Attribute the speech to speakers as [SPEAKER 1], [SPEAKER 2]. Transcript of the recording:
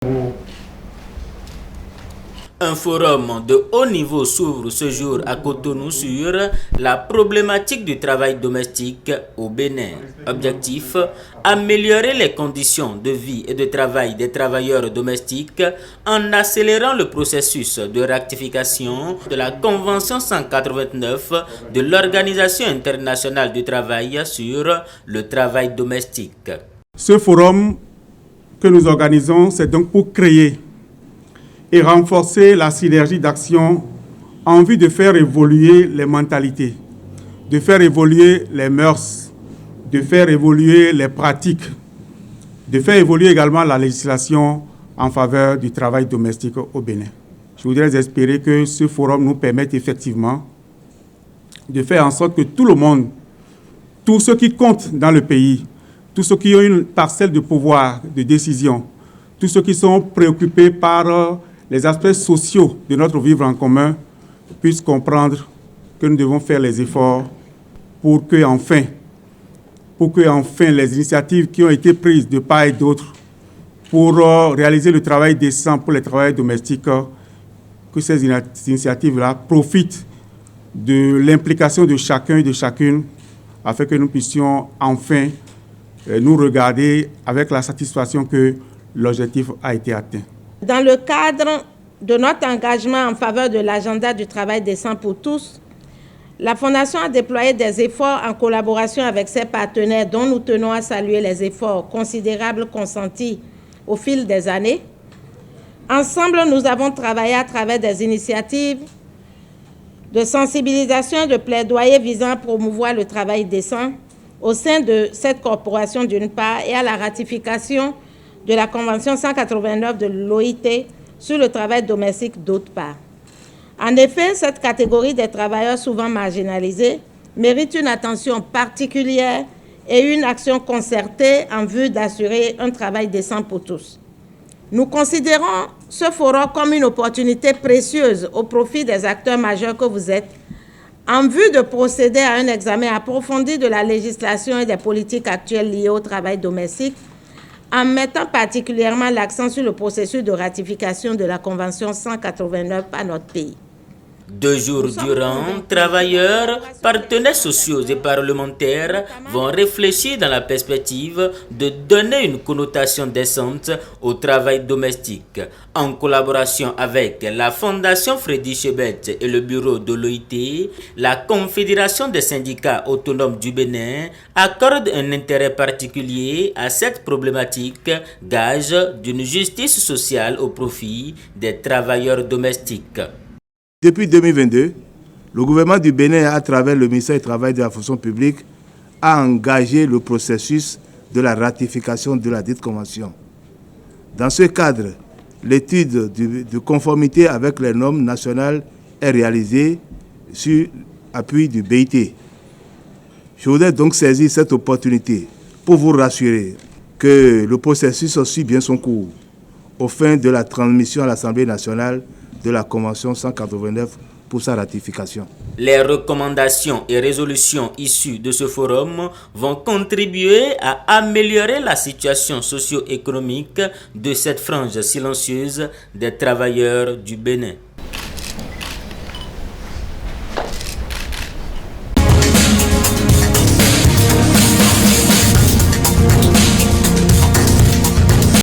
[SPEAKER 1] Un forum de haut niveau s'ouvre ce jour à Cotonou sur la problématique du travail domestique au Bénin. Objectif, améliorer les conditions de vie et de travail des travailleurs domestiques en accélérant le processus de ratification de la Convention 189 de l'Organisation internationale du travail sur le travail domestique.
[SPEAKER 2] Ce forum que nous organisons, c'est donc pour créer et renforcer la synergie d'action en vue de faire évoluer les mentalités, de faire évoluer les mœurs, de faire évoluer les pratiques, de faire évoluer également la législation en faveur du travail domestique au Bénin. Je voudrais espérer que ce forum nous permette effectivement de faire en sorte que tout le monde, tous ceux qui comptent dans le pays, tous ceux qui ont une parcelle de pouvoir, de décision, tous ceux qui sont préoccupés par les aspects sociaux de notre vivre en commun puissent comprendre que nous devons faire les efforts pour que enfin les initiatives qui ont été prises de part et d'autre pour réaliser le travail décent pour les travailleurs domestiques, que ces initiatives-là profitent de l'implication de chacun et de chacune afin que nous puissions enfin nous regarder avec la satisfaction que l'objectif a été atteint.
[SPEAKER 3] Dans le cadre de notre engagement en faveur de l'agenda du travail décent pour tous, la Fondation a déployé des efforts en collaboration avec ses partenaires dont nous tenons à saluer les efforts considérables consentis au fil des années. Ensemble, nous avons travaillé à travers des initiatives de sensibilisation et de plaidoyer visant à promouvoir le travail décent au sein de cette corporation d'une part et à la ratification de la Convention 189 de l'OIT sur le travail domestique d'autre part. En effet, cette catégorie des travailleurs souvent marginalisés mérite une attention particulière et une action concertée en vue d'assurer un travail décent pour tous. Nous considérons ce forum comme une opportunité précieuse au profit des acteurs majeurs que vous êtes, en vue de procéder à un examen approfondi de la législation et des politiques actuelles liées au travail domestique, en mettant particulièrement l'accent sur le processus de ratification de la Convention 189 par notre pays.
[SPEAKER 1] 2 jours durant, travailleurs, partenaires sociaux et parlementaires vont réfléchir dans la perspective de donner une connotation décente au travail domestique. En collaboration avec la Fondation Freddy Chebet et le bureau de l'OIT, la Confédération des syndicats autonomes du Bénin accorde un intérêt particulier à cette problématique, gage d'une justice sociale au profit des travailleurs domestiques.
[SPEAKER 4] Depuis 2022, le gouvernement du Bénin, à travers le ministère du Travail et de la Fonction publique, a engagé le processus de la ratification de la dite convention. Dans ce cadre, l'étude de conformité avec les normes nationales est réalisée sur appui du BIT. Je voudrais donc saisir cette opportunité pour vous rassurer que le processus suit bien son cours au fin de la transmission à l'Assemblée nationale de la Convention 189 pour sa ratification.
[SPEAKER 1] Les recommandations et résolutions issues de ce forum vont contribuer à améliorer la situation socio-économique de cette frange silencieuse des travailleurs du Bénin.